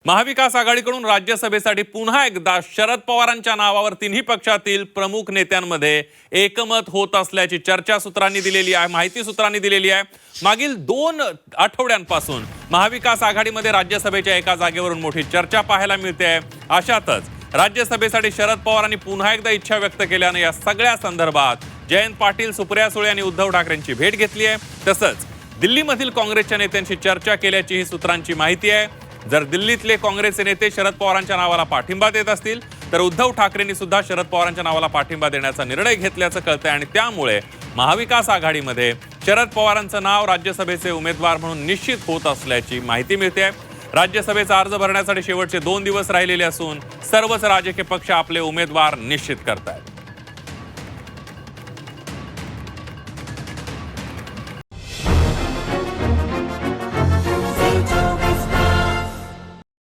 महाविकास आघाडीकडून राज्यसभेसाठी पुन्हा एकदा शरद पवारांच्या नावावर तिन्ही पक्षातील प्रमुख नेत्यांमध्ये एकमत होत असल्याची चर्चा सूत्रांनी दिलेली आहे, माहिती सूत्रांनी दिलेली आहे। मागील 2 आठवड्यांपासून महाविकास आघाडीमध्ये राज्यसभेच्या एका जागेवरून मोठी चर्चा पाहायला मिळते आहे। अशातच राज्यसभेसाठी शरद पवारांनी पुन्हा एकदा इच्छा व्यक्त केल्याने या सगळ्या संदर्भात जयंत पाटील, सुप्रिया सुळे आणि उद्धव ठाकरेंची भेट घेतली आहे। तसंच दिल्लीमधील काँग्रेसच्या नेत्यांशी चर्चा केल्याची ही सूत्रांची माहिती आहे। जर दिल्लीतले काँग्रेसचे नेते शरद पवारांच्या नावाला पाठिंबा देत असतील तर उद्धव ठाकरेंनी सुद्धा शरद पवारांच्या नावाला पाठिंबा देण्याचा निर्णय घेतल्याचं कळतंय आणि त्यामुळे महाविकास आघाडीमध्ये शरद पवारांचं नाव राज्यसभेचे उमेदवार म्हणून निश्चित होत असल्याची माहिती मिळते। राज्यसभेचा अर्ज भरण्यासाठी शेवटचे 2 दिवस राहिलेले असून सर्वच राजकीय पक्ष आपले उमेदवार निश्चित करतायत।